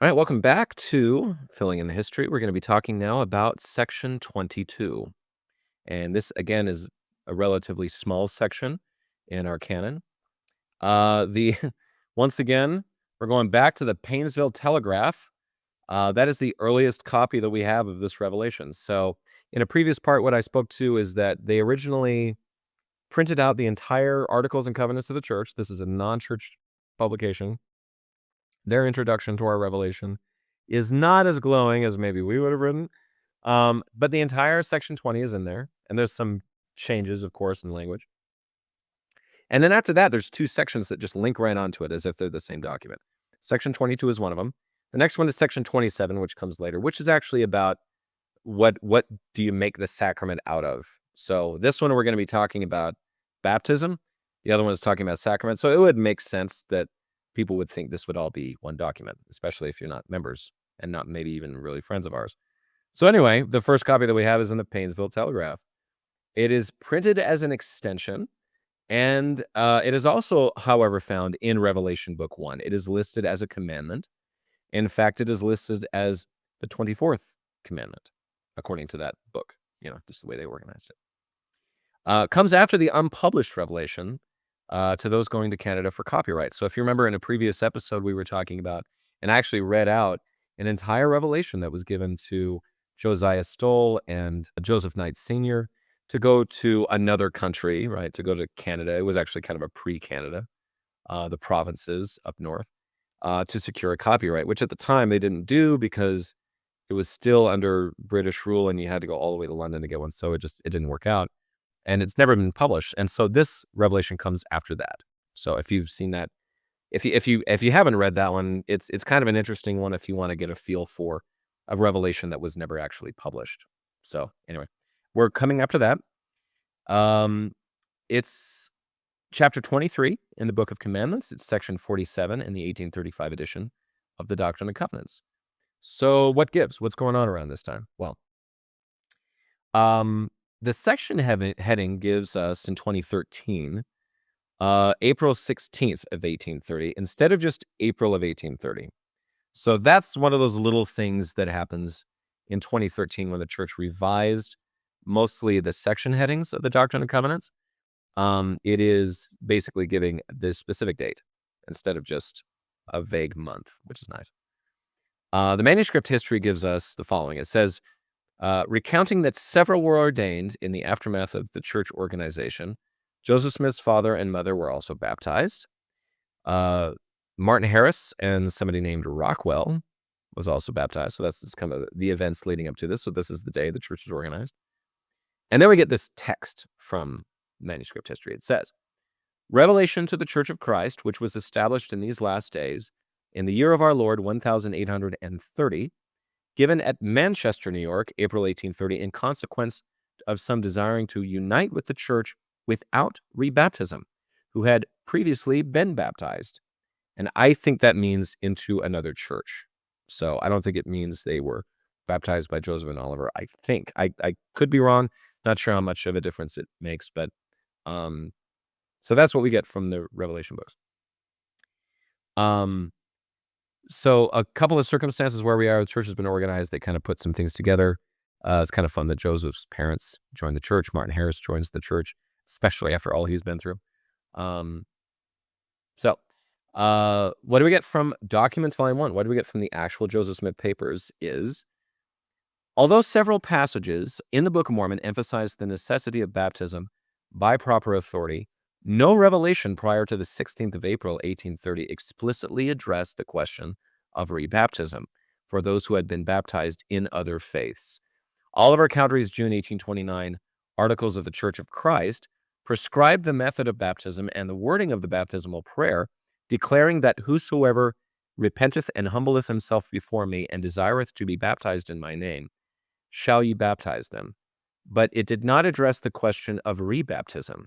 All right, welcome back to Filling in the History. We're going to be talking now about section 22. And this, again, is a relatively small section in our canon. The Once again, we're going back to the Painesville Telegraph. That is the earliest copy that we have of this revelation. So in a previous part, what I spoke to is that they originally printed out the entire Articles and Covenants of the Church. This is a non-church publication. Their introduction to our revelation is not as glowing as maybe we would have written. But the entire section 20 is in there, and there's some changes, of course, in language. And then after that, there's two sections that just link right onto it as if they're the same document. Section 22 is one of them. The next one is section 27, which comes later, which is actually about what do you make the sacrament out of. So this one we're going to be talking about baptism. The other one is talking about sacrament. So it would make sense that people would think this would all be one document, especially if you're not members and not maybe even really friends of ours. So anyway, the first copy that we have is in the Painesville Telegraph. It is printed as an extension, and it is also, however, found in Revelation Book 1. It is listed as a commandment. In fact, it is listed as the 24th commandment, according to that book, just the way they organized it. Comes after the unpublished Revelation to those going to Canada for copyright. So if you remember in a previous episode, we were talking about, and I actually read out an entire revelation that was given to Josiah Stoll and Joseph Knight Sr. to go to another country, right, to go to Canada. It was actually kind of a pre-Canada, the provinces up north, to secure a copyright, which at the time they didn't do because it was still under British rule and you had to go all the way to London to get one. So it didn't work out. And it's never been published. And so this revelation comes after that. So if you've seen that, if you haven't read that one, it's kind of an interesting one if you want to get a feel for a revelation that was never actually published. So anyway, we're coming after that. It's chapter 23 in the Book of Commandments. It's section 47 in the 1835 edition of the Doctrine and Covenants. So what gives? What's going on around this time? Well, the section heading gives us in 2013, April 16th of 1830, instead of just April of 1830. So that's one of those little things that happens in 2013 when the church revised mostly the section headings of the Doctrine and Covenants. It is basically giving the specific date instead of just a vague month, which is nice. The manuscript history gives us the following. It says, recounting that several were ordained in the aftermath of the church organization. Joseph Smith's father and mother were also baptized. Martin Harris and somebody named Rockwell was also baptized. So that's kind of the events leading up to this. So this is the day the church was organized. And then we get this text from manuscript history. It says, Revelation to the Church of Christ, which was established in these last days, in the year of our Lord, 1830, given at Manchester, New York, April 1830, in consequence of some desiring to unite with the church without rebaptism, who had previously been baptized. And I think that means into another church. So I don't think it means they were baptized by Joseph and Oliver. I think. I could be wrong. Not sure how much of a difference it makes, but so that's what we get from the Revelation books. So a couple of circumstances where we are, the church has been organized. They kind of put some things together. It's kind of fun that Joseph's parents joined the church. Martin Harris joins the church, especially after all he's been through. So what do we get from Documents Volume 1? What do we get from the actual Joseph Smith papers is, although several passages in the Book of Mormon emphasize the necessity of baptism by proper authority, no revelation prior to the 16th of April, 1830 explicitly addressed the question of rebaptism for those who had been baptized in other faiths. Oliver Cowdery's June 1829 Articles of the Church of Christ prescribed the method of baptism and the wording of the baptismal prayer, declaring that whosoever repenteth and humbleth himself before me and desireth to be baptized in my name, shall ye baptize them. But it did not address the question of rebaptism.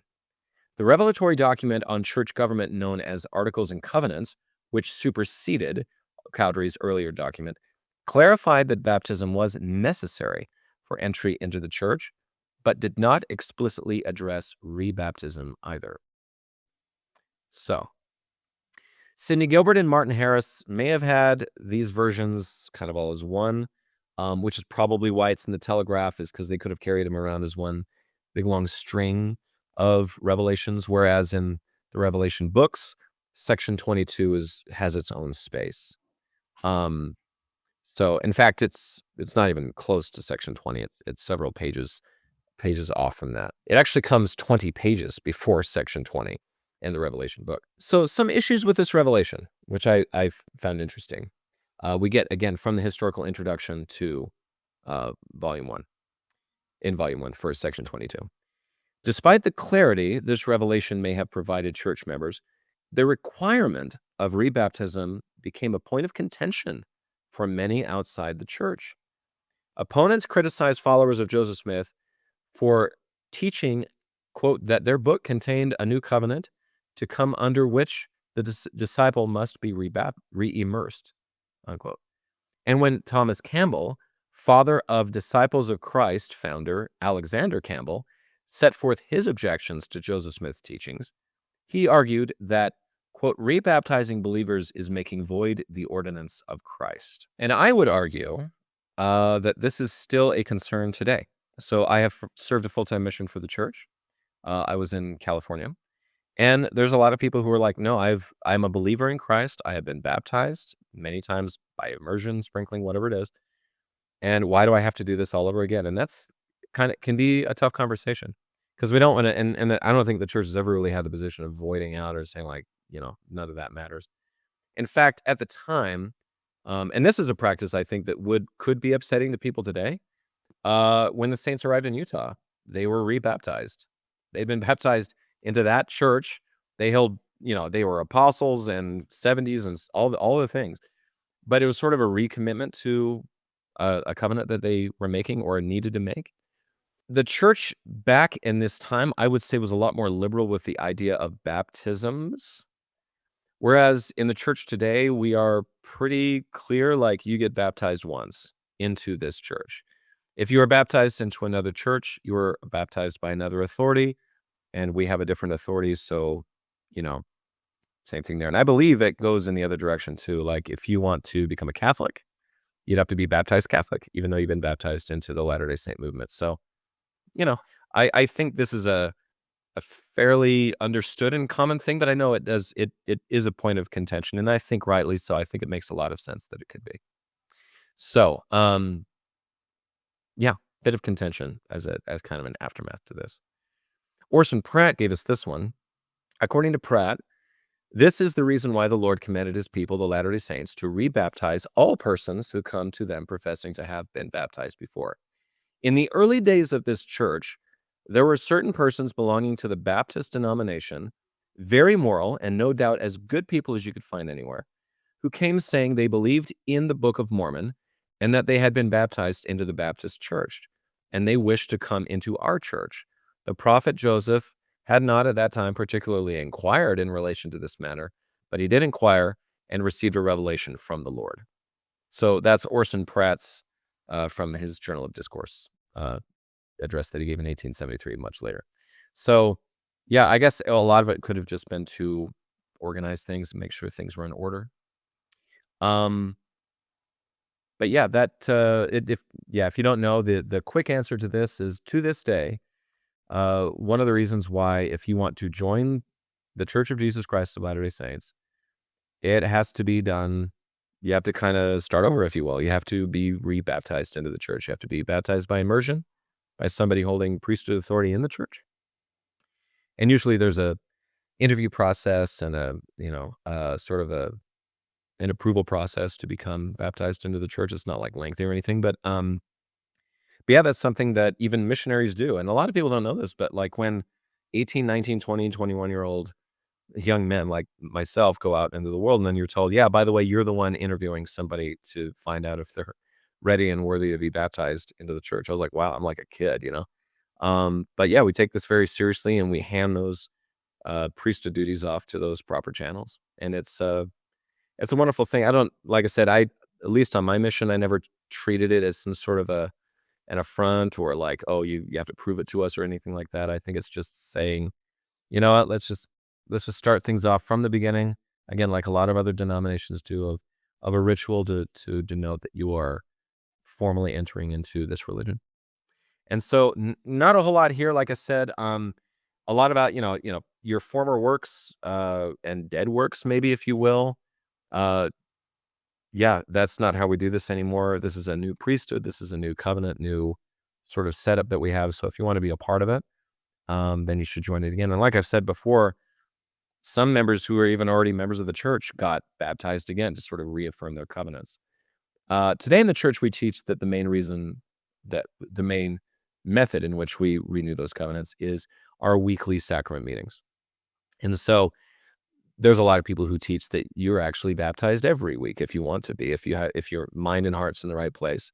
The revelatory document on church government known as Articles and Covenants, which superseded Cowdery's earlier document, clarified that baptism was necessary for entry into the church, but did not explicitly address rebaptism either. So, Sidney Gilbert and Martin Harris may have had these versions kind of all as one, which is probably why it's in the Telegraph, is because they could have carried them around as one big long string of revelations, whereas in the Revelation books, section 22 has its own space. So in fact, it's not even close to section 20. It's several pages off from that. It actually comes 20 pages before section 20 in the Revelation book. So some issues with this revelation, which I've found interesting. We get, again, from the historical introduction to Volume 1, in Volume 1, first section 22. Despite the clarity this revelation may have provided church members, the requirement of rebaptism became a point of contention for many outside the church. Opponents criticized followers of Joseph Smith for teaching, quote, that their book contained a new covenant to come under which the disciple must be re-immersed, unquote. And when Thomas Campbell, father of Disciples of Christ founder Alexander Campbell, set forth his objections to Joseph Smith's teachings, he argued that, quote, rebaptizing believers is making void the ordinance of Christ. And I would argue that this is still a concern today. So I have served a full-time mission for the church. I was in California. And there's a lot of people who are like, no, I'm a believer in Christ. I have been baptized many times by immersion, sprinkling, whatever it is. And why do I have to do this all over again? And that's can be a tough conversation, because we don't want to, and I don't think the church has ever really had the position of voiding out or saying, like, none of that matters. In fact, at the time, and this is a practice I think that could be upsetting to people today. When the saints arrived in Utah, they were rebaptized. They'd been baptized into that church. They held, they were apostles and 70s and all the things. But it was sort of a recommitment to a covenant that they were making or needed to make. The church back in this time, I would say, was a lot more liberal with the idea of baptisms. Whereas in the church today, we are pretty clear, like, you get baptized once into this church. If you are baptized into another church, you are baptized by another authority, and we have a different authority. So, same thing there. And I believe it goes in the other direction too. Like, if you want to become a Catholic, you'd have to be baptized Catholic, even though you've been baptized into the Latter-day Saint movement. So, I think this is a fairly understood and common thing, but I know it is a point of contention, and I think rightly so. I think it makes a lot of sense that it could be. So, yeah, bit of contention as kind of an aftermath to this. Orson Pratt gave us this one. According to Pratt, this is the reason why the Lord commanded his people, the Latter-day Saints, to rebaptize all persons who come to them professing to have been baptized before. In the early days of this church, there were certain persons belonging to the Baptist denomination, very moral and no doubt as good people as you could find anywhere, who came saying they believed in the Book of Mormon and that they had been baptized into the Baptist church, and they wished to come into our church. The prophet Joseph had not at that time particularly inquired in relation to this matter, but he did inquire and received a revelation from the Lord. So that's Orson Pratt's from his Journal of Discourse address that he gave in 1873, much later. So, yeah, I guess a lot of it could have just been to organize things and make sure things were in order. But yeah, if you don't know, the quick answer to this is, to this day, one of the reasons why, if you want to join the Church of Jesus Christ of Latter-day Saints, it has to be done. You have to kind of start over, if you will. You have to be rebaptized into the church. You have to be baptized by immersion by somebody holding priesthood authority in the church. And usually there's a interview process and sort of an approval process to become baptized into the church. It's not like lengthy or anything, but yeah, that's something that even missionaries do. And a lot of people don't know this, but like when 18, 19, 20, 21-year-old young men like myself go out into the world, and then you're told, yeah, by the way, you're the one interviewing somebody to find out if they're ready and worthy to be baptized into the church. I was like, wow, I'm like a kid, but yeah, we take this very seriously, and we hand those priesthood duties off to those proper channels. And it's a wonderful thing. Like I said, at least on my mission, I never treated it as some sort of an affront or like, oh, you have to prove it to us or anything like that. I think it's just saying, you know what, let's just start things off from the beginning. again, like a lot of other denominations do, of a ritual to denote that you are formally entering into this religion. And so, not a whole lot here. Like I said, a lot about your former works and dead works, maybe if you will. Uh, yeah, that's not how we do this anymore. This is a new priesthood. This is a new covenant, new sort of setup that we have. So if you want to be a part of it, then you should join it again. And like I've said before, some members who are even already members of the church got baptized again to sort of reaffirm their covenants. Today in the church, we teach that the main method in which we renew those covenants is our weekly sacrament meetings. And so there's a lot of people who teach that you're actually baptized every week if you want to be, if your mind and heart's in the right place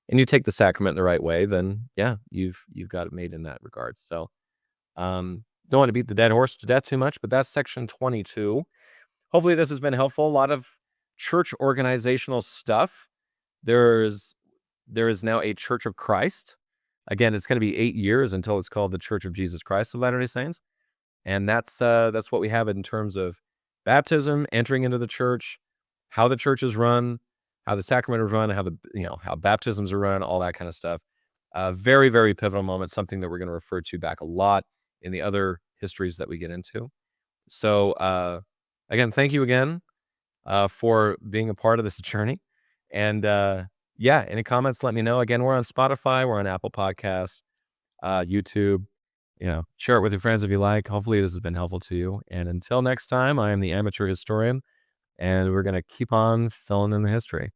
and you take the sacrament the right way, then yeah, you've got it made in that regard. So don't want to beat the dead horse to death too much, but that's section 22. Hopefully this has been helpful. A lot of church organizational stuff. There's there is now a Church of Christ. Again, it's going to be 8 years until it's called the Church of Jesus Christ of Latter-day Saints. And that's what we have in terms of baptism, entering into the church, how the church is run, how the sacrament is run, how baptisms are run, all that kind of stuff. Very, very pivotal moment, something that we're going to refer to back a lot in the other histories that we get into. So, again, thank you again for being a part of this journey. And yeah, any comments, let me know. Again, we're on Spotify, we're on Apple Podcasts, YouTube. Share it with your friends if you like. Hopefully, this has been helpful to you. And until next time, I am the amateur historian, and we're going to keep on filling in the history.